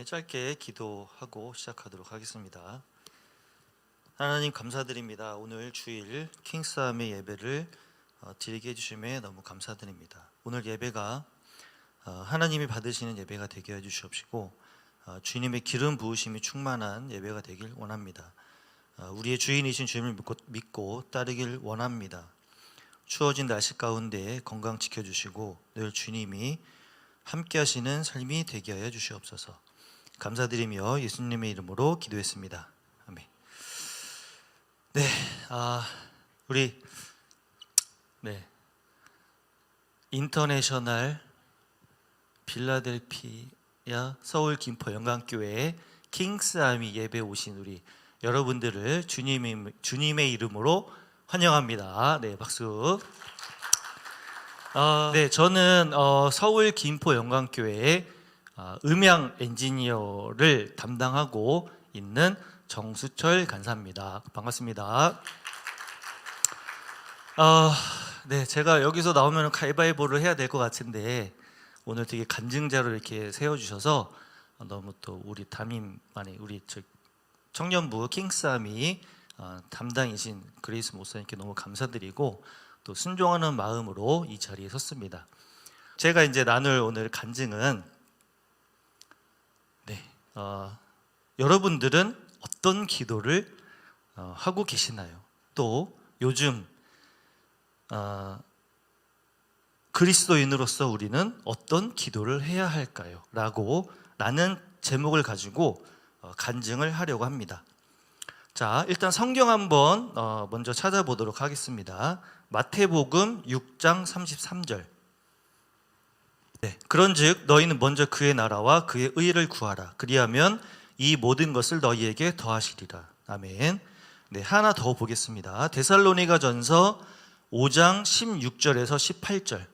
짧게 기도하고 시작하도록 하겠습니다. 하나님 감사드립니다. 오늘 주일 킹스암의 예배를 드리게 해주심에 너무 감사드립니다. 오늘 예배가 하나님이 받으시는 예배가 되게 해주시옵시고 주님의 기름 부으심이 충만한 예배가 되길 원합니다. 우리의 주인이신 주님을 믿고 따르길 원합니다. 추워진 날씨 가운데 건강 지켜주시고 늘 주님이 함께 하시는 삶이 되게 하여 주시옵소서. 감사드리며 예수님의 이름으로 기도했습니다. 아멘. 네, 우리 인터내셔널 빌라델피아 서울 김포 영광교회 킹스아미 예배 오신 우리 여러분들을 주님의 이름으로 환영합니다. 네, 박수. 네, 저는 서울 김포 영광교회의 음향 엔지니어를 담당하고 있는 정수철 간사입니다. 반갑습니다. 네, 제가 여기서 나오면 가위바위보를 해야 될 것 같은데 오늘 되게 간증자로 이렇게 세워주셔서 너무 또 우리 담임만이 우리 청년부 킹스아미 담당이신 그레이스 목사님께 너무 감사드리고 또 순종하는 마음으로 이 자리에 섰습니다. 제가 이제 나눌 오늘 간증은 여러분들은 어떤 기도를 하고 계시나요? 또 요즘 그리스도인으로서 우리는 어떤 기도를 해야 할까요? 라는 제목을 가지고 간증을 하려고 합니다. 자, 일단 성경 한번 먼저 찾아보도록 하겠습니다. 마태복음 6장 33절. 네, 그런즉 너희는 먼저 그의 나라와 그의 의를 구하라. 그리하면 이 모든 것을 너희에게 더하시리라. 아멘. 네, 하나 더 보겠습니다. 데살로니가전서 5장 16절에서 18절.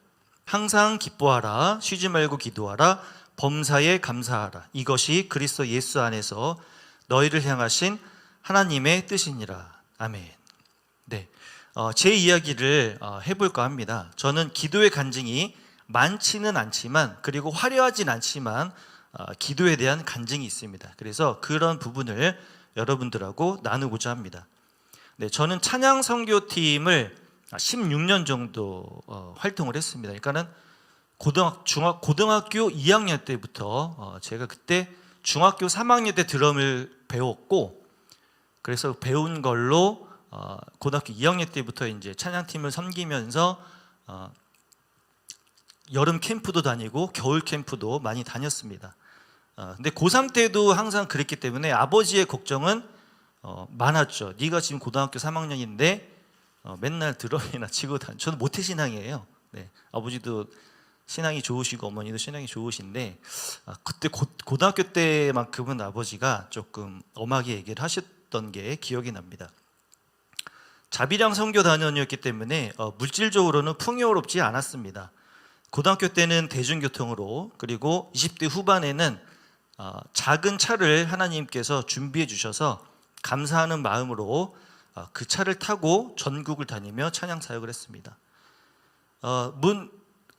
항상 기뻐하라. 쉬지 말고 기도하라. 범사에 감사하라. 이것이 그리스도 예수 안에서 너희를 향하신 하나님의 뜻이니라. 아멘. 네, 제 이야기를 해볼까 합니다. 저는 기도의 간증이 많지는 않지만 그리고 화려하진 않지만 기도에 대한 간증이 있습니다. 그래서 그런 부분을 여러분들하고 나누고자 합니다. 네, 저는 찬양 선교팀을 16년 정도 활동을 했습니다. 그러니까는 고등학교 2학년 때부터 제가 그때 중학교 3학년 때 드럼을 배웠고, 그래서 배운 걸로 고등학교 2학년 때부터 이제 찬양팀을 섬기면서 여름 캠프도 다니고 겨울 캠프도 많이 다녔습니다. 근데 고3 때도 항상 그랬기 때문에 아버지의 걱정은 많았죠. 네가 지금 고등학교 3학년인데 맨날 드럼이나 치고 다니. 저는 모태신앙이에요. 네, 아버지도 신앙이 좋으시고 어머니도 신앙이 좋으신데 그때 고등학교 때만큼은 아버지가 조금 엄하게 얘기를 하셨던 게 기억이 납니다. 자비량 선교 단원이었기 때문에 물질적으로는 풍요롭지 않았습니다. 고등학교 때는 대중교통으로, 그리고 20대 후반에는 작은 차를 하나님께서 준비해 주셔서 감사하는 마음으로 그 차를 타고 전국을 다니며 찬양 사역을 했습니다.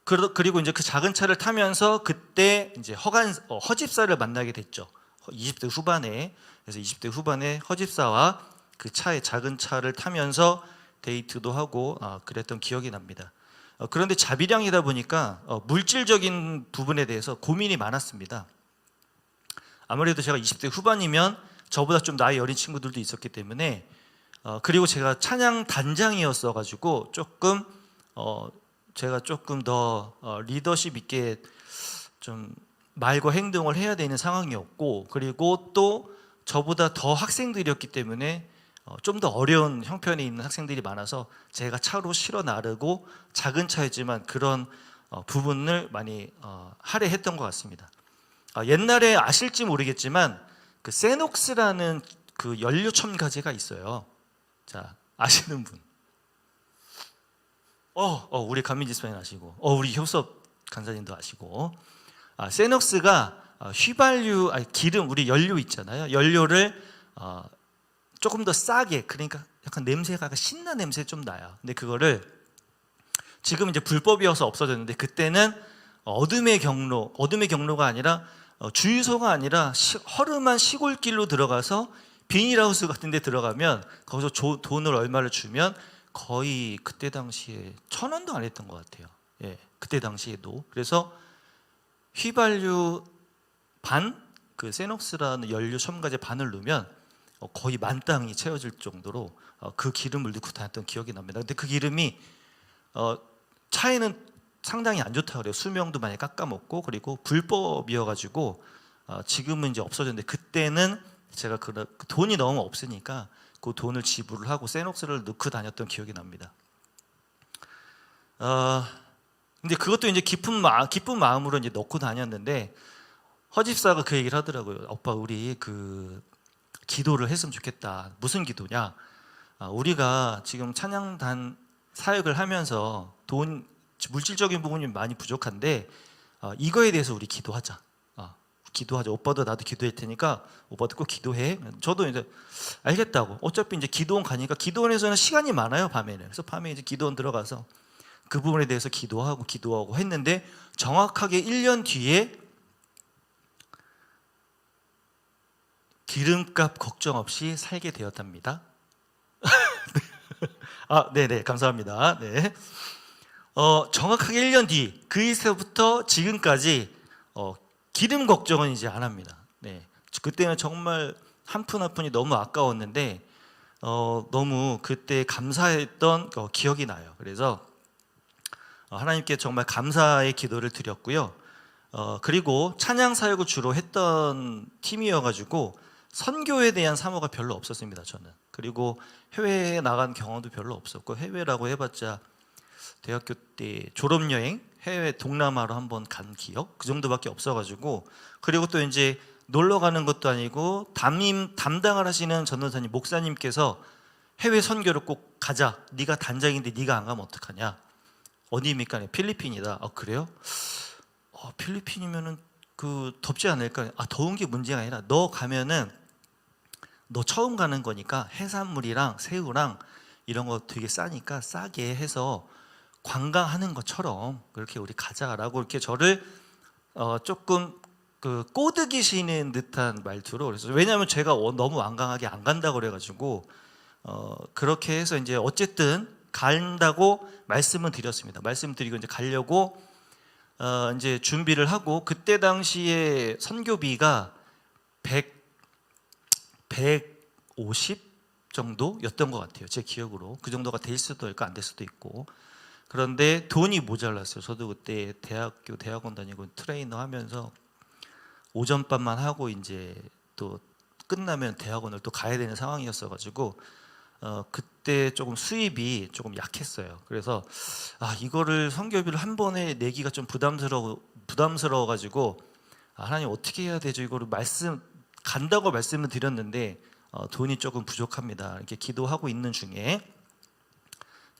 그리고 이제 그 작은 차를 타면서 그때 이제 허집사를 만나게 됐죠. 20대 후반에. 그래서 20대 후반에 허집사와 그 작은 차를 타면서 데이트도 하고 그랬던 기억이 납니다. 그런데 자비량이다 보니까 물질적인 부분에 대해서 고민이 많았습니다. 아무래도 제가 20대 후반이면 저보다 좀 나이 어린 친구들도 있었기 때문에, 그리고 제가 찬양 단장이었어 가지고 제가 조금 더 리더십 있게 좀 말과 행동을 해야 되는 상황이었고, 그리고 또 저보다 더 학생들이었기 때문에 좀 더 어려운 형편에 있는 학생들이 많아서 제가 차로 실어 나르고, 작은 차였지만 그런 부분을 많이 할애했던 것 같습니다. 옛날에 아실지 모르겠지만 그 세녹스라는 그 연료 첨가제가 있어요. 자, 아시는 분? 우리 감민지 스파인 아시고, 우리 효섭 간사님도 아시고, 세녹스가 휘발유, 기름, 우리 연료 있잖아요. 연료를 조금 더 싸게, 그러니까 약간 냄새가 신나 냄새 좀 나요. 근데 그거를 지금 이제 불법이어서 없어졌는데, 그때는 어둠의 경로가 아니라 주유소가 아니라 허름한 시골길로 들어가서 비닐하우스 같은 데 들어가면 거기서 돈을 얼마를 주면 거의 그때 당시에 1,000원도 안 했던 것 같아요. 예, 그때 당시에도. 그래서 휘발유 반, 그 세녹스라는 연료 첨가제 반을 넣으면 거의 만땅이 채워질 정도로 그 기름을 넣고 다녔던 기억이 납니다. 근데 그 기름이 차에는 상당히 안 좋다 그래요. 수명도 많이 깎아먹고, 그리고 불법이어가지고 지금은 이제 없어졌는데, 그때는 제가 그 돈이 너무 없으니까 그 돈을 지불을 하고 세녹스를 넣고 다녔던 기억이 납니다. 근데 그것도 이제 기쁜 마음으로 이제 넣고 다녔는데, 허집사가 그 얘기를 하더라고요. 오빠, 우리 그 기도를 했으면 좋겠다. 무슨 기도냐? 우리가 지금 찬양단 사역을 하면서 물질적인 부분이 많이 부족한데 이거에 대해서 우리 기도하자. 기도하자. 오빠도 나도 기도할 테니까 오빠도 꼭 기도해. 저도 이제 알겠다고. 어차피 이제 기도원 가니까, 기도원에서는 시간이 많아요, 밤에는. 그래서 밤에 이제 기도원 들어가서 그 부분에 대해서 기도하고 했는데, 정확하게 1년 뒤에 기름값 걱정 없이 살게 되었답니다. 네네, 감사합니다. 네. 정확하게 1년 뒤, 그에서부터 지금까지 기름 걱정은 이제 안 합니다. 네. 그때는 정말 한 푼 한 푼이 너무 아까웠는데 너무 그때 감사했던 기억이 나요. 그래서 하나님께 정말 감사의 기도를 드렸고요. 그리고 찬양 사역을 주로 했던 팀이어가지고 선교에 대한 사모가 별로 없었습니다, 저는. 그리고 해외에 나간 경험도 별로 없었고, 해외라고 해봤자 대학교 때 졸업여행 해외 동남아로 한번 간 기억, 그 정도밖에 없어가지고, 그리고 또 이제 놀러 가는 것도 아니고 담당을 하시는 전도사님, 목사님께서 해외 선교를 꼭 가자, 네가 단장인데 네가 안 가면 어떡하냐, 어디입니까? 필리핀이다. 그래요? 필리핀이면은 그 덥지 않을까? 더운 게 문제가 아니라 너 가면은 너 처음 가는 거니까 해산물이랑 새우랑 이런 거 되게 싸니까 싸게 해서 관광하는 것처럼 그렇게 우리 가자라고 이렇게 저를 조금 그 꼬드기시는 듯한 말투로, 그래서 왜냐하면 제가 너무 완강하게 안 간다고 그래가지고 그렇게 해서 이제 어쨌든 간다고 말씀을 드렸습니다. 말씀드리고 이제 가려고 이제 준비를 하고, 그때 당시에 선교비가 150 정도였던 것 같아요, 제 기억으로. 그 정도가 될 수도 있고 안 될 수도 있고. 그런데 돈이 모자랐어요. 저도 그때 대학원 다니고 트레이너 하면서 오전반만 하고 이제 또 끝나면 대학원을 또 가야 되는 상황이었어가지고 그때 조금 수입이 조금 약했어요. 그래서 이거를 선교비를 한 번에 내기가 좀 부담스러워가지고 하나님 어떻게 해야 되죠? 이거를 간다고 말씀을 드렸는데 돈이 조금 부족합니다. 이렇게 기도하고 있는 중에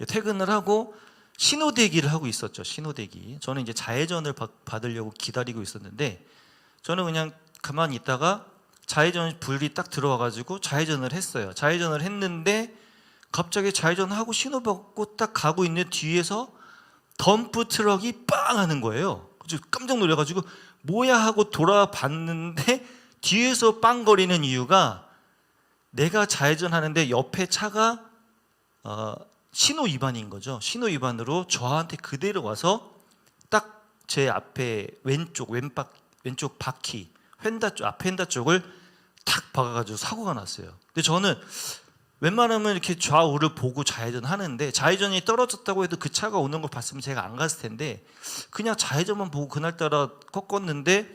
퇴근을 하고 신호대기를 하고 있었죠. 신호대기. 저는 이제 좌회전을 받으려고 기다리고 있었는데, 저는 그냥 가만히 있다가 좌회전 불이 딱 들어와가지고 좌회전을 했어요. 좌회전을 했는데 갑자기 좌회전하고 신호 받고 딱 가고 있는 뒤에서 덤프 트럭이 빵 하는 거예요. 깜짝 놀라가지고 뭐야 하고 돌아봤는데, 뒤에서 빵거리는 이유가 내가 좌회전하는데 옆에 차가 신호 위반인 거죠. 신호 위반으로 저한테 그대로 와서 딱 제 앞에 왼쪽 바퀴 앞 휀다 쪽을 탁 박아가지고 사고가 났어요. 근데 저는 웬만하면 이렇게 좌우를 보고 좌회전 하는데, 좌회전이 떨어졌다고 해도 그 차가 오는 걸 봤으면 제가 안 갔을 텐데 그냥 좌회전만 보고 그날따라 꺾었는데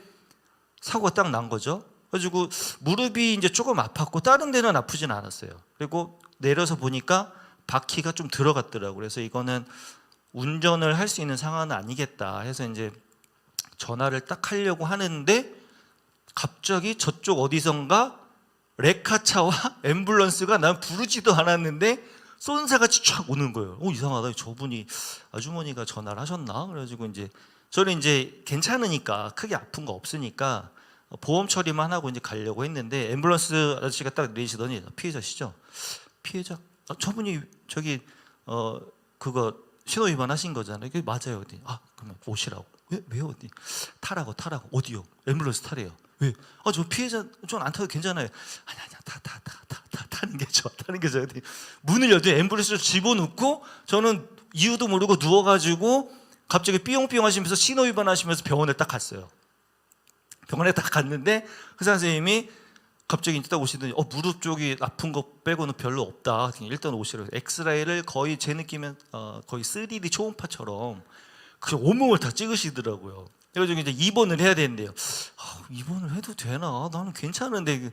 사고가 딱 난 거죠. 그래가지고 무릎이 이제 조금 아팠고 다른 데는 아프진 않았어요. 그리고 내려서 보니까 바퀴가 좀 들어갔더라고요. 그래서 이거는 운전을 할 수 있는 상황은 아니겠다 해서 이제 전화를 딱 하려고 하는데, 갑자기 저쪽 어디선가 레카차와 앰뷸런스가 난 부르지도 않았는데 쏜사같이 쫙 오는 거예요. 이상하다. 저분이 아주머니가 전화를 하셨나? 그래가지고 이제 저는 이제 괜찮으니까, 크게 아픈 거 없으니까 보험 처리만 하고 이제 가려고 했는데, 앰뷸런스 아저씨가 딱 내리시더니 피해자시죠? 피해자? 저분이 저기 그거 신호 위반하신 거잖아요. 그게 맞아요. 그러면 오시라고. 왜요? 어디? 타라고. 어디요? 앰뷸런스 타래요. 왜? 저 피해자 좀 안 타도 괜찮아요. 아니야. 타는 게 좋아. 문을 열더니 앰뷸런스를 집어넣고 저는 이유도 모르고 누워가지고 갑자기 삐용삐용 하시면서 신호 위반하시면서 병원에 딱 갔어요. 병원에 딱 갔는데 의사 선생님이 갑자기 딱 오시더니 무릎 쪽이 아픈 거 빼고는 별로 없다. 일단 오시라고. 엑스레이를 거의 제 느낌은 거의 3D 초음파처럼 그냥 온몸을 다 찍으시더라고요. 그래가지고 이제 입원을 해야 되는데요. 입원을 해도 되나? 나는 괜찮은데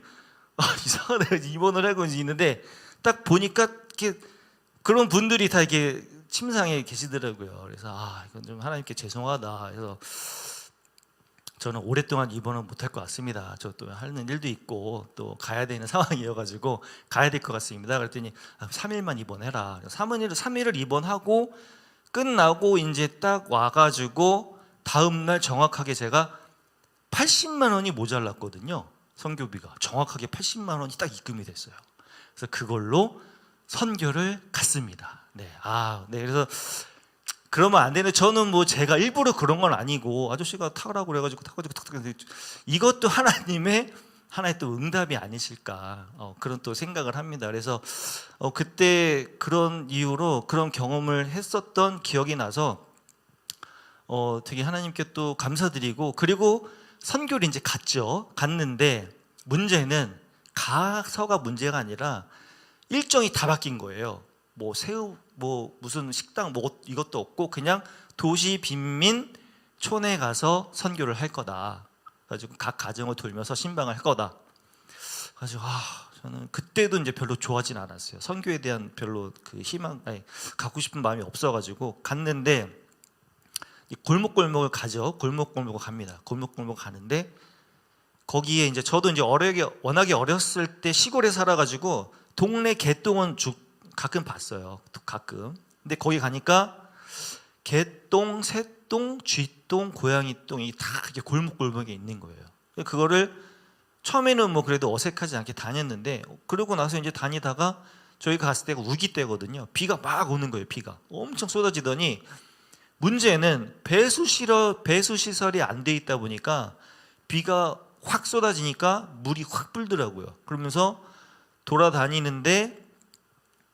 이상하네. 입원을 하고 있는데 딱 보니까 이렇게 그런 분들이 다 이렇게 침상에 계시더라고요. 그래서 이건 좀 하나님께 죄송하다. 그래서 저는 오랫동안 입원을 못할 것 같습니다. 저 또 하는 일도 있고 또 가야 되는 상황이어가지고 가야 될 것 같습니다. 그랬더니 3일만 입원해라. 3일을 입원하고 끝나고 이제 딱 와가지고 다음날 정확하게 제가 80만 원이 모자랐거든요. 선교비가 정확하게 80만 원이 딱 입금이 됐어요. 그래서 그걸로 선교를 갔습니다. 네, 그래서 그러면 안 되는데 저는 뭐 제가 일부러 그런 건 아니고 아저씨가 타라고 그래가지고 이것도 하나님의 하나의 또 응답이 아니실까 그런 또 생각을 합니다. 그래서 그때 그런 이유로 그런 경험을 했었던 기억이 나서 되게 하나님께 또 감사드리고 그리고 선교를 이제 갔는데 문제는 가서가 문제가 아니라 일정이 다 바뀐 거예요. 무슨 식당 이것도 없고 그냥 도시 빈민촌에 가서 선교를 할 거다. 가지고 각 가정을 돌면서 신방을 할 거다. 가지고 저는 그때도 이제 별로 좋아하진 않았어요. 선교에 대한 별로 그 가고 싶은 마음이 없어가지고 갔는데 골목골목을 가죠. 골목골목을 갑니다. 골목골목 가는데 거기에 이제 저도 이제 워낙에 어렸을 때 시골에 살아가지고 동네 개똥은 가끔 봤어요. 가끔. 근데 거기 가니까 개똥, 새똥, 쥐똥, 고양이똥이 다 이렇게 골목골목에 있는 거예요. 그거를 처음에는 뭐 그래도 어색하지 않게 다녔는데 그러고 나서 이제 다니다가 저희가 갔을 때가 우기 때거든요. 비가 막 오는 거예요. 비가 엄청 쏟아지더니 문제는 배수 시설이 안 돼 있다 보니까 비가 확 쏟아지니까 물이 확 불더라고요. 그러면서 돌아다니는데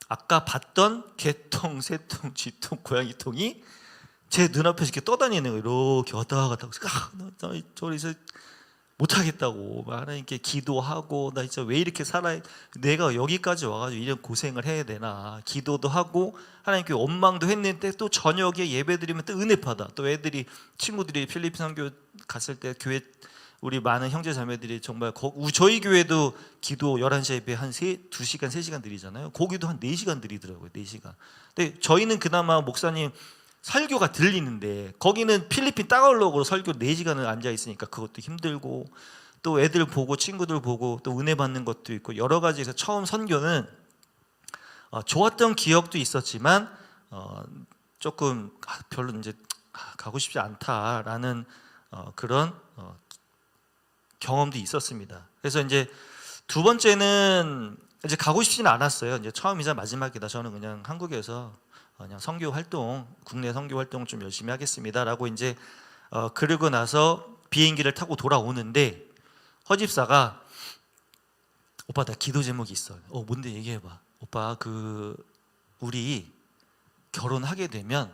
아까 봤던 개똥, 새똥, 쥐똥, 고양이똥이 제 눈앞에서 이렇게 떠다니는 거예요. 이렇게 왔다 갔다 하고 저기서 못하겠다고 하나님께 기도하고 나 진짜 왜 이렇게 살아야 내가 여기까지 와가지고 이런 고생을 해야 되나 기도도 하고 하나님께 원망도 했는데 또 저녁에 예배 드리면 또 은혜받아. 또 친구들이 필리핀 선교 갔을 때 교회 우리 많은 형제 자매들이 정말 저희 교회도 기도 11시 예배 한 2시간 3시간 드리잖아요. 거기도 한 4시간 드리더라고요. 4시간. 근데 저희는 그나마 목사님 설교가 들리는데 거기는 필리핀 따갈로그로 설교 4시간을 앉아 있으니까 그것도 힘들고 또 애들 보고 친구들 보고 또 은혜 받는 것도 있고 여러 가지에서 처음 선교는 좋았던 기억도 있었지만 조금 별로 이제 가고 싶지 않다라는 그런 경험도 있었습니다. 그래서 이제 두 번째는 이제 가고 싶지는 않았어요. 이제 처음이자 마지막이다. 저는 그냥 한국에서 그냥 선교 활동, 국내 선교 활동 좀 열심히 하겠습니다라고 이제 그러고 나서 비행기를 타고 돌아오는데 허집사가 오빠 나 기도 제목이 있어. 뭔데 얘기해봐. 오빠 우리 결혼하게 되면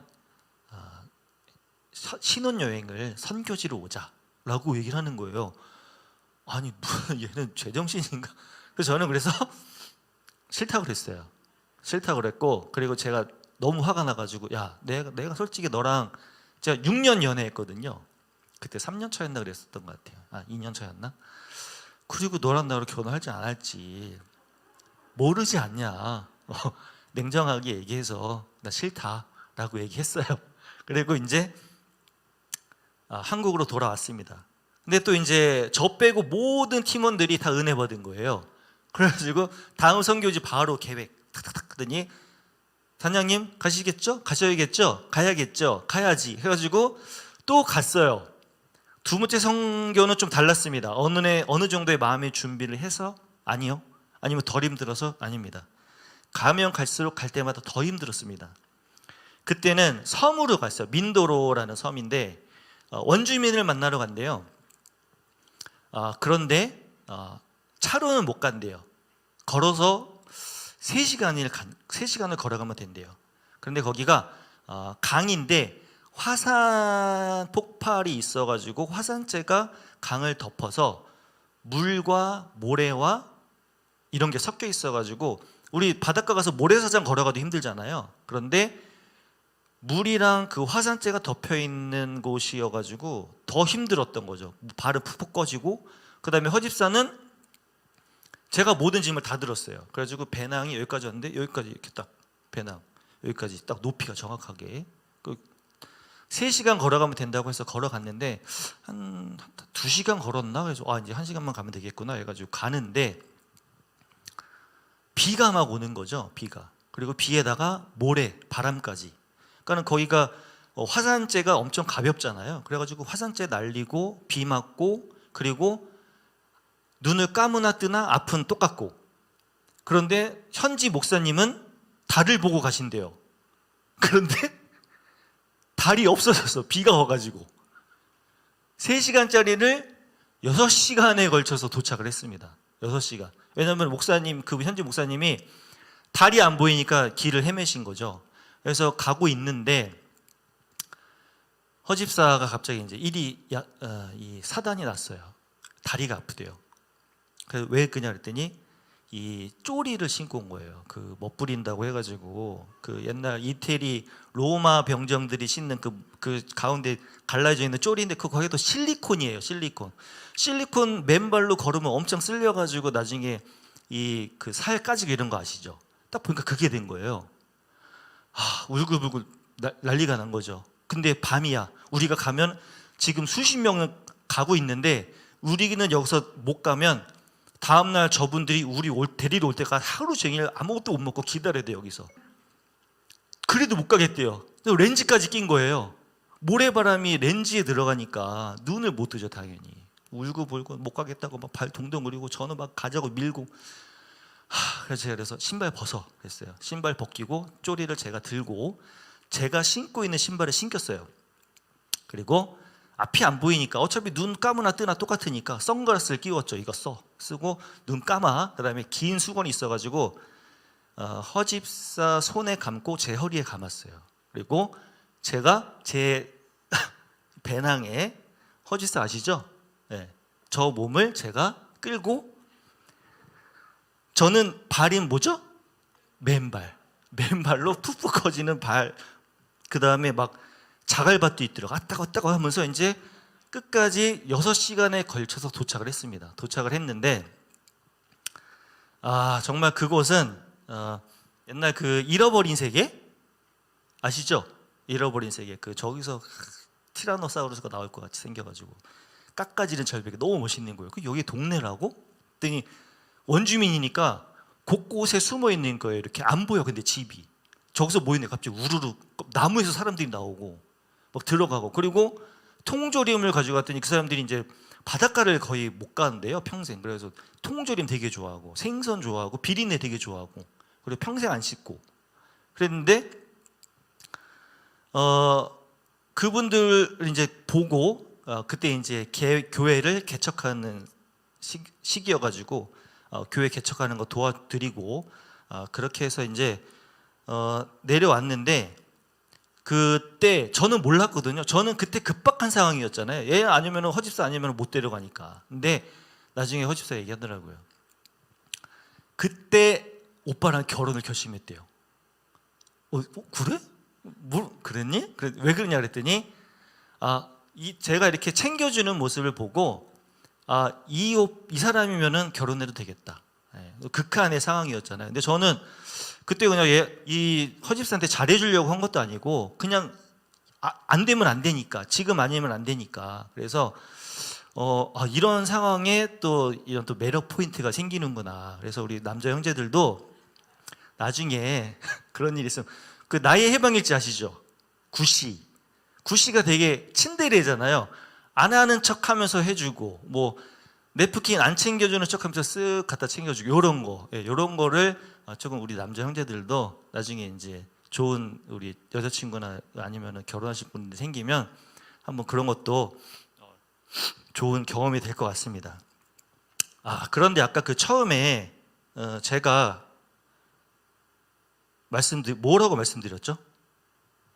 신혼여행을 선교지로 오자라고 얘기를 하는 거예요. 아니 얘는 제정신인가? 그래서 저는 싫다고 그랬어요. 싫다고 그랬고 그리고 제가 너무 화가 나가지고 야 내가 솔직히 너랑 제가 6년 연애했거든요. 그때 3년 차였나 그랬었던 것 같아요. 2년 차였나? 그리고 너랑 나로 결혼할지 안 할지 모르지 않냐. 냉정하게 얘기해서 나 싫다라고 얘기했어요. 그리고 이제 한국으로 돌아왔습니다. 근데 또 이제 저 빼고 모든 팀원들이 다 은혜 받은 거예요. 그래가지고 다음 선교지 바로 계획 탁탁탁 하더니 단장님 가시겠죠? 가셔야겠죠? 가야겠죠? 가야지 해가지고 또 갔어요. 두 번째 선교는 좀 달랐습니다. 어느 정도의 마음의 준비를 해서? 아니요. 아니면 덜 힘들어서? 아닙니다. 가면 갈수록 갈 때마다 더 힘들었습니다. 그때는 섬으로 갔어요. 민도로라는 섬인데 원주민을 만나러 간대요. 그런데 차로는 못 간대요. 걸어서 3시간을 걸어가면 된대요. 그런데 거기가 강인데 화산 폭발이 있어가지고 화산재가 강을 덮어서 물과 모래와 이런 게 섞여 있어가지고 우리 바닷가 가서 모래사장 걸어가도 힘들잖아요. 그런데 물이랑 그 화산재가 덮여 있는 곳이어가지고 더 힘들었던 거죠. 발은 푹푹 꺼지고, 그 다음에 허집사는 제가 모든 짐을 다 들었어요. 그래가지고 배낭이 여기까지 왔는데 여기까지 이렇게 딱 배낭 여기까지 딱 높이가 정확하게 3시간 걸어가면 된다고 해서 걸어갔는데 한 2시간 걸었나? 그래서 이제 1시간만 가면 되겠구나 해가지고 가는데 비가 막 오는 거죠. 비가. 그리고 비에다가 모래, 바람까지. 그러니까 거기가 화산재가 엄청 가볍잖아요. 그래가지고 화산재 날리고 비 맞고 그리고 눈을 감으나 뜨나 앞은 똑같고. 그런데 현지 목사님은 달을 보고 가신대요. 그런데 달이 없어졌어. 비가 와가지고 3시간짜리를 6시간에 걸쳐서 도착을 했습니다. 6시간. 왜냐하면 목사님, 그 현지 목사님이 달이 안 보이니까 길을 헤매신 거죠. 그래서 가고 있는데 허집사가 갑자기 이제 이 사단이 났어요. 다리가 아프대요. 그래서 왜 그냐 그랬더니 이 쪼리를 신고 온 거예요. 그 멋부린다고 해가지고 그 옛날 이태리 로마 병정들이 신는 그 가운데 갈라져 있는 쪼리인데 거기도 실리콘이에요. 실리콘 맨발로 걸으면 엄청 쓸려가지고 나중에 이 그 살 까지고 이런 거 아시죠? 딱 보니까 그게 된 거예요. 울글불글 난리가 난 거죠. 근데 밤이야. 우리가 가면 지금 수십 명은 가고 있는데 우리는 여기서 못 가면 다음날 저분들이 우리 데리러 올 때까지 하루 종일 아무것도 못 먹고 기다려야 돼요. 여기서. 그래도 못 가겠대요. 렌즈까지 낀 거예요. 모래바람이 렌즈에 들어가니까 눈을 못 뜨죠. 당연히. 울고불고 못 가겠다고 막 발 동동 그리고 저는 막 가자고 밀고. 그래서 제가 신발 벗어 그랬어요. 신발 벗기고 쪼리를 제가 들고 제가 신고 있는 신발을 신겼어요. 그리고 앞이 안 보이니까 어차피 눈 감으나 뜨나 똑같으니까 선글라스를 끼웠죠. 이거 쓰고 눈 감아. 그 다음에 긴 수건이 있어가지고 허집사 손에 감고 제 허리에 감았어요. 그리고 제가 제 배낭에 허집사 아시죠? 네. 저 몸을 제가 끌고 저는 발이 뭐죠? 맨발로 푹푹 커지는 발. 그 다음에 막 자갈밭도 있더라고. 따고 하면서 이제 끝까지 6시간에 걸쳐서 도착을 했습니다. 도착을 했는데 정말 그곳은 옛날 그 잃어버린 세계 아시죠? 잃어버린 세계. 저기서 티라노사우루스가 나올 것 같이 생겨가지고 깎아지는 절벽이 너무 멋있는 거예요. 여기 동네라고? 그랬더니 원주민이니까 곳곳에 숨어 있는 거예요. 이렇게 안 보여. 근데 집이 저기서 모이네. 갑자기 우르르 나무에서 사람들이 나오고 막 들어가고. 그리고 통조림을 가져갔더니 그 사람들이 이제 바닷가를 거의 못 가는데요. 평생. 그래서 통조림 되게 좋아하고 생선 좋아하고 비린내 되게 좋아하고 그리고 평생 안 씻고 그랬는데 그분들 이제 보고 그때 이제 교회를 개척하는 시기여가지고 교회 개척하는 거 도와드리고 그렇게 해서 이제 내려왔는데 그때 저는 몰랐거든요. 저는 그때 급박한 상황이었잖아요. 얘 아니면 허집사 아니면 못 데려가니까. 근데 나중에 허집사 얘기하더라고요. 그때 오빠랑 결혼을 결심했대요. 그래? 그랬니? 왜 그러냐 그랬더니 제가 이렇게 챙겨주는 모습을 보고 이 사람이면은 결혼해도 되겠다. 극한의 상황이었잖아요. 근데 저는 그때 그냥 이 허집사한테 잘해주려고 한 것도 아니고 그냥 안 되면 안 되니까 지금 아니면 안 되니까 그래서 이런 상황에 또 이런 또 매력 포인트가 생기는구나. 그래서 우리 남자 형제들도 나중에 그런 일이 있으면 그 나의 해방일지 아시죠? 구씨가 되게 친데레잖아요. 안 하는 척하면서 해주고 뭐 냅킨 안 챙겨주는 척하면서 쓱 갖다 챙겨주고 이런 거를 조금 우리 남자 형제들도 나중에 이제 좋은 우리 여자친구나 아니면 결혼하실 분이 생기면 한번 그런 것도 좋은 경험이 될 것 같습니다. 그런데 아까 그 처음에 제가 뭐라고 말씀드렸죠?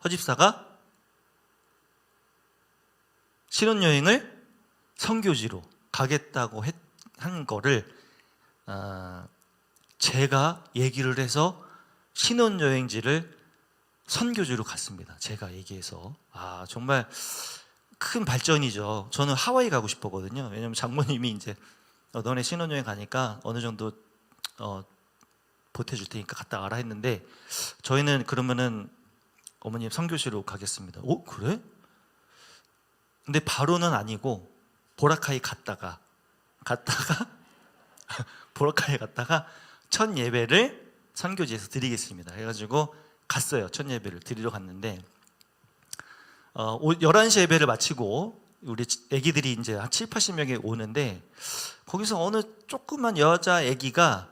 허집사가 신혼여행을 선교지로 가겠다고 한 거를 제가 얘기를 해서 신혼여행지를 선교지로 갔습니다. 제가 얘기해서. 정말 큰 발전이죠. 저는 하와이 가고 싶었거든요. 왜냐면 장모님이 이제 너네 신혼여행 가니까 어느 정도 보태줄 테니까 갔다 와라 했는데, 저희는 그러면은 어머님 선교지로 가겠습니다. 그래? 근데 바로는 아니고 보라카이 갔다가 보라카이 갔다가 첫 예배를 선교지에서 드리겠습니다 해가지고 갔어요. 첫 예배를 드리러 갔는데 11시 예배를 마치고 우리 애기들이 이제 한 7, 80명이 오는데, 거기서 어느 조그만 여자 애기가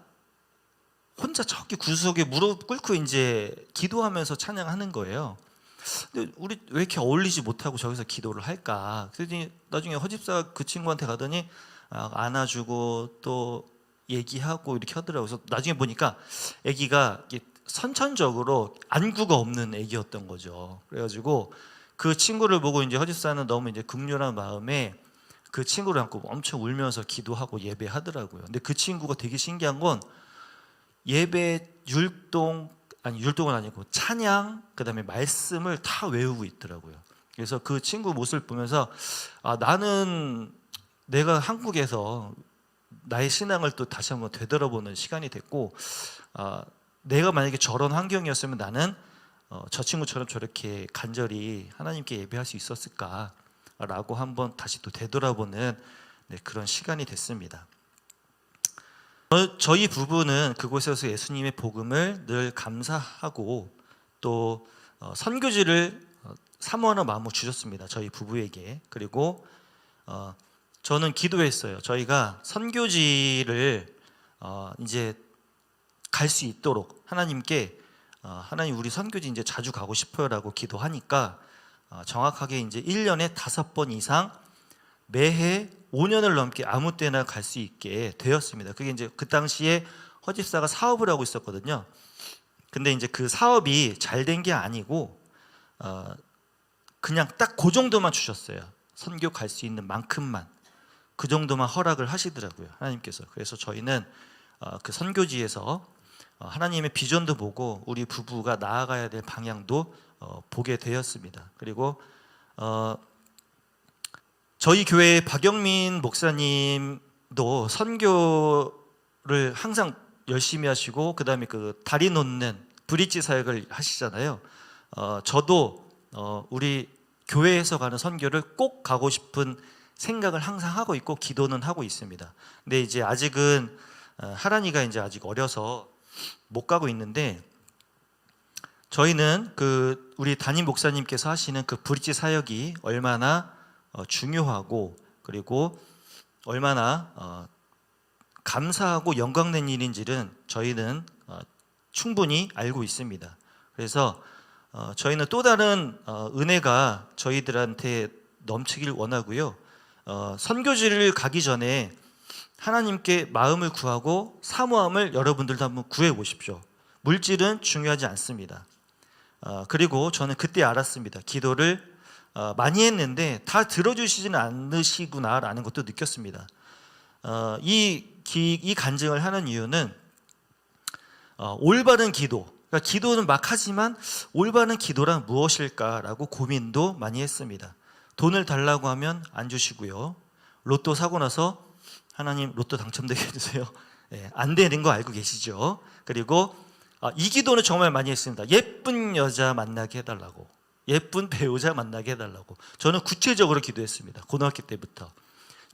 혼자 저기 구석에 무릎 꿇고 이제 기도하면서 찬양하는 거예요. 근데 우리 왜 이렇게 어울리지 못하고 저기서 기도를 할까? 그랬더니 나중에 허집사가 그 친구한테 가더니 안아주고 또 얘기하고 이렇게 하더라고요. 그래서 나중에 보니까 아기가 선천적으로 안구가 없는 아기였던 거죠. 그래가지고 그 친구를 보고 이제 허집사는 너무 이제 극렬한 마음에 그 친구를 안고 엄청 울면서 기도하고 예배하더라고요. 근데 그 친구가 되게 신기한 건 예배 율동은 아니고 찬양, 그다음에 말씀을 다 외우고 있더라고요. 그래서 그 친구 모습을 보면서 나는 내가 한국에서 나의 신앙을 또 다시 한번 되돌아보는 시간이 됐고, 내가 만약에 저런 환경이었으면 나는 저 친구처럼 저렇게 간절히 하나님께 예배할 수 있었을까라고 한번 다시 또 되돌아보는 그런 시간이 됐습니다. 저희 부부는 그곳에서 예수님의 복음을 늘 감사하고 또 선교지를 사모하는 마음을 주셨습니다. 저희 부부에게. 그리고 저는 기도했어요. 저희가 선교지를 이제 갈 수 있도록 하나님께 하나님 우리 선교지 이제 자주 가고 싶어요라고 기도하니까 정확하게 이제 1년에 5번 이상 매해 5년을 넘게 아무 때나 갈 수 있게 되었습니다. 그게 이제 그 당시에 허집사가 사업을 하고 있었거든요. 근데 이제 그 사업이 잘 된 게 아니고 그냥 딱 그 정도만 주셨어요. 선교 갈 수 있는 만큼만, 그 정도만 허락을 하시더라고요, 하나님께서. 그래서 저희는 그 선교지에서 하나님의 비전도 보고 우리 부부가 나아가야 될 방향도 보게 되었습니다. 그리고 저희 교회 박영민 목사님도 선교를 항상 열심히 하시고, 그 다음에 그 다리 놓는 브릿지 사역을 하시잖아요. 저도 우리 교회에서 가는 선교를 꼭 가고 싶은 생각을 항상 하고 있고 기도는 하고 있습니다. 근데 이제 아직은 하란이가 이제 아직 어려서 못 가고 있는데, 저희는 그 우리 담임 목사님께서 하시는 그 브릿지 사역이 얼마나 중요하고 그리고 얼마나 감사하고 영광된 일인지는 저희는 충분히 알고 있습니다. 그래서 저희는 또 다른 은혜가 저희들한테 넘치길 원하고요. 선교지를 가기 전에 하나님께 마음을 구하고 사모함을 여러분들도 한번 구해 보십시오. 물질은 중요하지 않습니다. 그리고 저는 그때 알았습니다. 기도를 많이 했는데 다 들어주시지는 않으시구나라는 것도 느꼈습니다. 이 간증을 하는 이유는 올바른 기도, 그러니까 기도는 막 하지만 올바른 기도란 무엇일까라고 고민도 많이 했습니다. 돈을 달라고 하면 안 주시고요. 로또 사고 나서 하나님 로또 당첨되게 해주세요. 안 되는 거 알고 계시죠? 그리고 이 기도는 정말 많이 했습니다. 예쁜 여자 만나게 해달라고, 예쁜 배우자 만나게 해달라고. 저는 구체적으로 기도했습니다. 고등학교 때부터.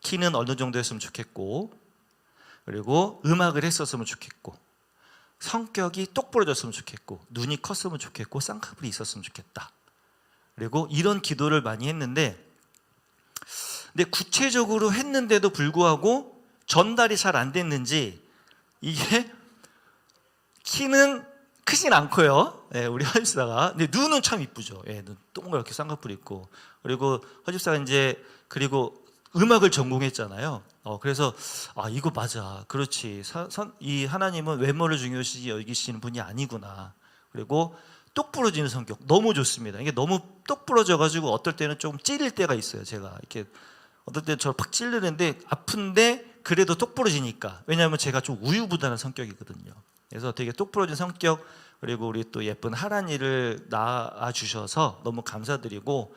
키는 어느 정도 했으면 좋겠고, 그리고 음악을 했었으면 좋겠고, 성격이 똑부러졌으면 좋겠고, 눈이 컸으면 좋겠고, 쌍꺼풀이 있었으면 좋겠다. 그리고 이런 기도를 많이 했는데, 근데 구체적으로 했는데도 불구하고 전달이 잘 안 됐는지, 이게 키는 크진 않고요. 예, 우리 허집사가. 근데 눈은 참 이쁘죠. 예, 눈 동그랗게 쌍꺼풀 있고. 그리고 허집사가 이제 그리고 음악을 전공했잖아요. 그래서 이거 맞아. 그렇지. 이 하나님은 외모를 중요시 여기시는 분이 아니구나. 그리고 똑 부러지는 성격 너무 좋습니다. 이게 너무 똑 부러져가지고 어떨 때는 좀 찔릴 때가 있어요. 제가 이렇게 어떨 때는 저를 팍 찔르는데 아픈데 그래도 똑 부러지니까. 왜냐하면 제가 좀 우유부단한 성격이거든요. 그래서 되게 똑 부러진 성격, 그리고 우리 또 예쁜 하란이를 낳아주셔서 너무 감사드리고,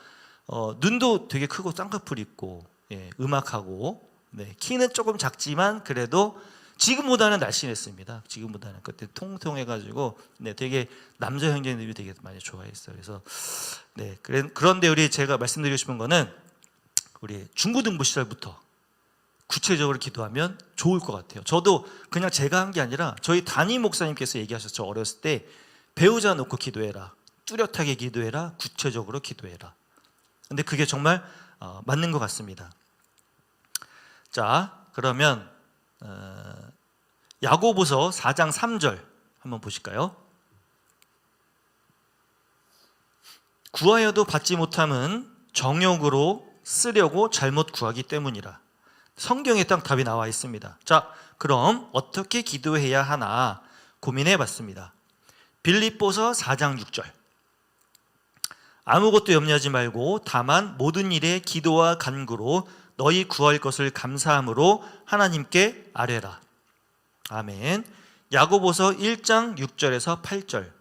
눈도 되게 크고 쌍꺼풀 있고, 예, 음악하고, 네, 키는 조금 작지만 그래도 지금보다는 날씬했습니다. 지금보다는 그때 통통해가지고, 네, 되게 남자 형제님들이 되게 많이 좋아했어요. 그래서 네, 그런데 우리 제가 말씀드리고 싶은 거는 우리 중고등부 시절부터 구체적으로 기도하면 좋을 것 같아요. 저도 그냥 제가 한 게 아니라 저희 담임 목사님께서 얘기하셨죠. 어렸을 때 배우자 놓고 기도해라, 뚜렷하게 기도해라, 구체적으로 기도해라. 근데 그게 정말 맞는 것 같습니다. 자, 그러면 야고보서 4장 3절 한번 보실까요? 구하여도 받지 못함은 정욕으로 쓰려고 잘못 구하기 때문이라. 성경에 딱 답이 나와 있습니다. 자, 그럼 어떻게 기도해야 하나 고민해 봤습니다. 빌립보서 4장 6절. 아무것도 염려하지 말고 다만 모든 일에 기도와 간구로 너희 구할 것을 감사함으로 하나님께 아뢰라. 아멘. 야고보서 1장 6절에서 8절.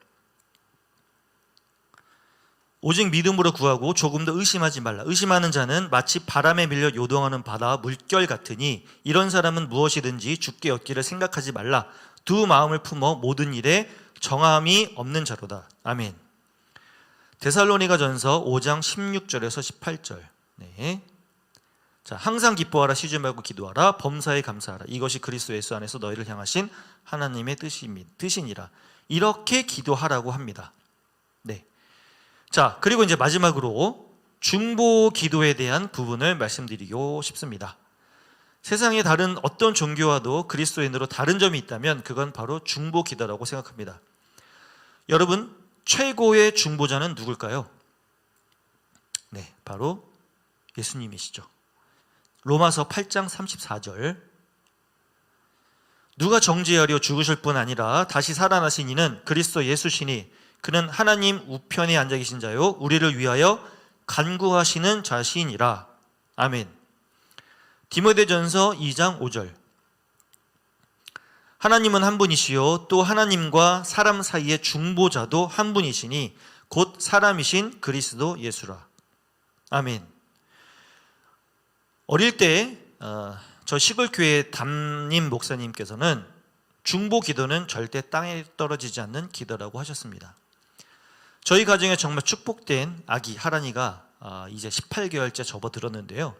오직 믿음으로 구하고 조금도 의심하지 말라. 의심하는 자는 마치 바람에 밀려 요동하는 바다와 물결 같으니 이런 사람은 무엇이든지 주께 얻기를 생각하지 말라. 두 마음을 품어 모든 일에 정함이 없는 자로다. 아멘. 데살로니가전서 5장 16절에서 18절. 네. 자, 항상 기뻐하라, 쉬지 말고 기도하라, 범사에 감사하라. 이것이 그리스도 예수 안에서 너희를 향하신 하나님의 뜻이니라. 이렇게 기도하라고 합니다. 네. 자, 그리고 이제 마지막으로 중보 기도에 대한 부분을 말씀드리고 싶습니다. 세상의 다른 어떤 종교와도 그리스도인으로 다른 점이 있다면 그건 바로 중보 기도라고 생각합니다. 여러분, 최고의 중보자는 누굴까요? 네, 바로 예수님이시죠. 로마서 8장 34절. 누가 정죄하려 죽으실 뿐 아니라 다시 살아나신 이는 그리스도 예수시니 그는 하나님 우편에 앉아 계신 자요 우리를 위하여 간구하시는 자시니라. 아멘. 디모데전서 2장 5절. 하나님은 한 분이시요 또 하나님과 사람 사이의 중보자도 한 분이시니 곧 사람이신 그리스도 예수라. 아멘. 어릴 때 저 시골교회 담임 목사님께서는 중보 기도는 절대 땅에 떨어지지 않는 기도라고 하셨습니다. 저희 가정에 정말 축복된 아기 하란이가 이제 18개월째 접어들었는데요.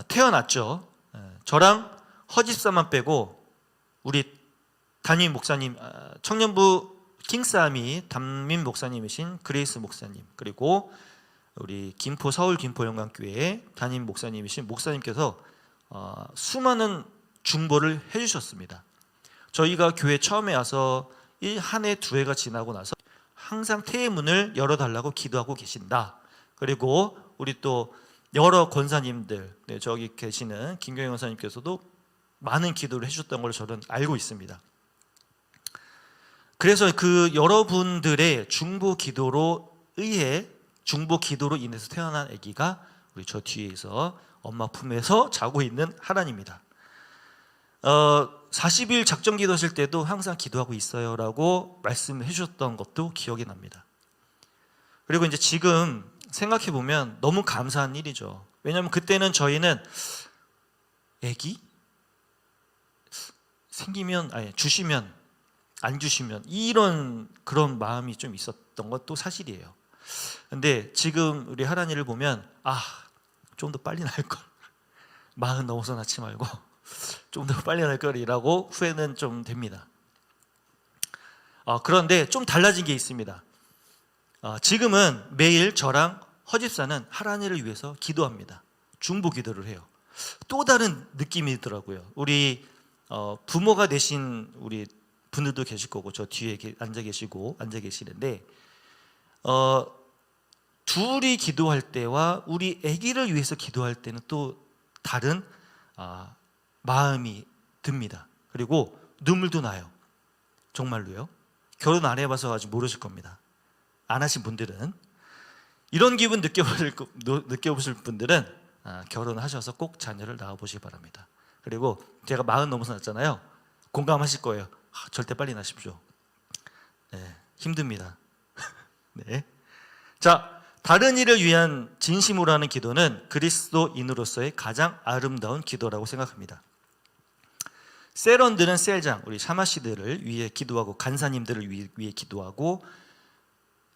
태어났죠. 저랑 허집사만 빼고 우리 담임 목사님, 청년부 킹스아미 담임 목사님이신 그레이스 목사님, 그리고 우리 서울 김포영광교회 담임 목사님이신 목사님께서 수많은 중보를 해주셨습니다. 저희가 교회 처음에 와서 한 해, 두 해가 지나고 나서 항상 태의 문을 열어달라고 기도하고 계신다. 그리고 우리 또 여러 권사님들, 네, 저기 계시는 김경영 권사님께서도 많은 기도를 해주셨던 걸 저는 알고 있습니다. 그래서 그 여러분들의 중보 기도로 인해서 태어난 아기가 우리 저 뒤에서 엄마 품에서 자고 있는 하란입니다. 40일 작정 기도하실 때도 항상 기도하고 있어요 라고 말씀해 주셨던 것도 기억이 납니다. 그리고 이제 지금 생각해 보면 너무 감사한 일이죠. 왜냐하면 그때는 저희는 애기? 주시면 안 주시면 이런 그런 마음이 좀 있었던 것도 사실이에요. 근데 지금 우리 하란이를 보면 좀 더 빨리 낳을 걸, 40 넘어서 낳지 말고 좀 더 빨리 낳을 걸이라고 후회는 좀 됩니다. 그런데 좀 달라진 게 있습니다. 지금은 매일 저랑 허집사는 하란이를 위해서 기도합니다. 중보 기도를 해요. 또 다른 느낌이더라고요. 우리 부모가 되신 우리 분들도 계실 거고 저 뒤에 앉아 계시는데 둘이 기도할 때와 우리 아기를 위해서 기도할 때는 또 다른 마음이 듭니다. 그리고 눈물도 나요. 정말로요. 결혼 안 해봐서 아직 모르실 겁니다. 안 하신 분들은 이런 기분 느껴보실 분들은 결혼하셔서 꼭 자녀를 낳아보시기 바랍니다. 그리고 제가 40 넘어서 낳았잖아요. 공감하실 거예요. 절대 빨리 낳으십시오. 네, 힘듭니다. 네. 자, 다른 이를 위한 진심으로 하는 기도는 그리스도인으로서의 가장 아름다운 기도라고 생각합니다. 세런들은 셀장, 우리 샤마시들을 위해 기도하고 간사님들을 위해 기도하고,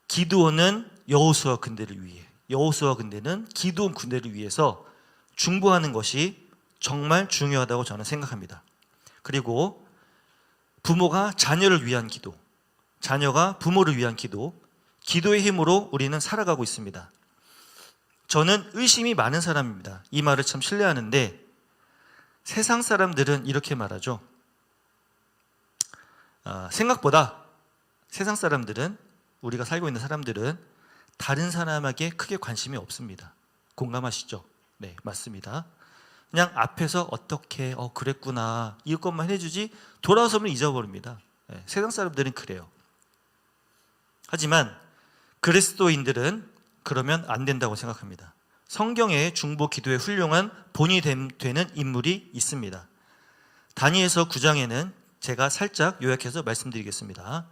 기드온은 여호수아 군대를 위해, 여호수아 군대는 기드온 군대를 위해서 중보하는 것이 정말 중요하다고 저는 생각합니다. 그리고 부모가 자녀를 위한 기도, 자녀가 부모를 위한 기도, 기도의 힘으로 우리는 살아가고 있습니다. 저는 의심이 많은 사람입니다. 이 말을 참 신뢰하는데 세상 사람들은 이렇게 말하죠. 생각보다 세상 사람들은, 우리가 살고 있는 사람들은 다른 사람에게 크게 관심이 없습니다. 공감하시죠? 네, 맞습니다. 그냥 앞에서 어떻게 그랬구나 이것만 해주지 돌아서면 잊어버립니다. 네, 세상 사람들은 그래요. 하지만 그리스도인들은 그러면 안 된다고 생각합니다. 성경에 중보 기도의 훌륭한 본이 되는 인물이 있습니다. 다니엘서 9장에는 제가 살짝 요약해서 말씀드리겠습니다.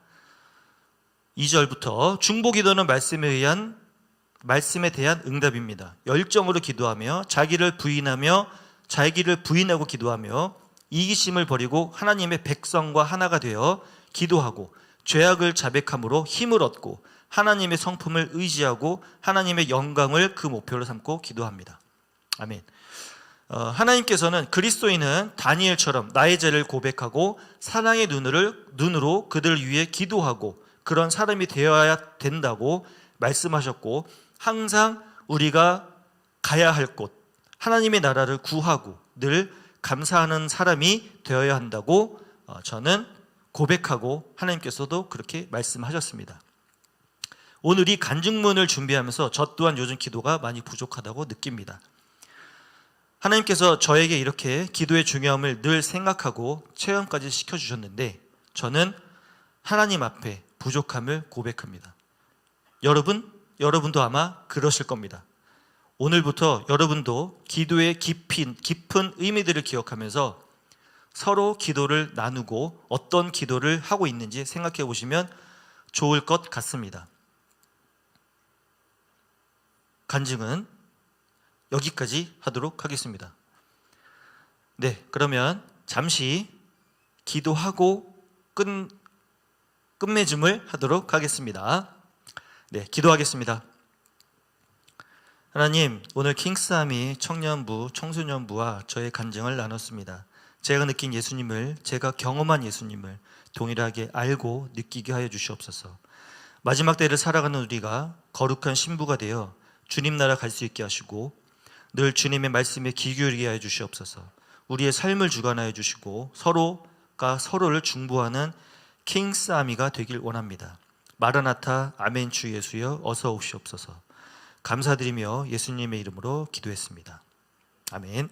2절부터 중보 기도는 말씀에 대한 응답입니다. 열정으로 기도하며 자기를 부인하고 기도하며 이기심을 버리고 하나님의 백성과 하나가 되어 기도하고 죄악을 자백함으로 힘을 얻고 하나님의 성품을 의지하고 하나님의 영광을 그 목표로 삼고 기도합니다. 아멘. 하나님께서는 그리스도인은 다니엘처럼 나의 죄를 고백하고 사랑의 눈으로 그들을 위해 기도하고 그런 사람이 되어야 된다고 말씀하셨고, 항상 우리가 가야 할 곳, 하나님의 나라를 구하고 늘 감사하는 사람이 되어야 한다고 저는 고백하고, 하나님께서도 그렇게 말씀하셨습니다. 오늘 이 간증문을 준비하면서 저 또한 요즘 기도가 많이 부족하다고 느낍니다. 하나님께서 저에게 이렇게 기도의 중요함을 늘 생각하고 체험까지 시켜주셨는데 저는 하나님 앞에 부족함을 고백합니다. 여러분도 아마 그러실 겁니다. 오늘부터 여러분도 기도의 깊은 의미들을 기억하면서 서로 기도를 나누고 어떤 기도를 하고 있는지 생각해 보시면 좋을 것 같습니다. 간증은 여기까지 하도록 하겠습니다. 네, 그러면 잠시 기도하고 끝맺음을 하도록 하겠습니다. 네, 기도하겠습니다. 하나님, 오늘 킹스아미 청년부, 청소년부와 저의 간증을 나눴습니다. 제가 느낀 예수님을, 제가 경험한 예수님을 동일하게 알고 느끼게 하여 주시옵소서. 마지막 때를 살아가는 우리가 거룩한 신부가 되어 주님 나라 갈 수 있게 하시고 늘 주님의 말씀에 귀 기울이게 하여 주시옵소서. 우리의 삶을 주관하여 주시고 서로가 서로를 중보하는 킹스아미가 되길 원합니다. 마라나타 아멘 주 예수여 어서 오시옵소서. 감사드리며 예수님의 이름으로 기도했습니다. 아멘.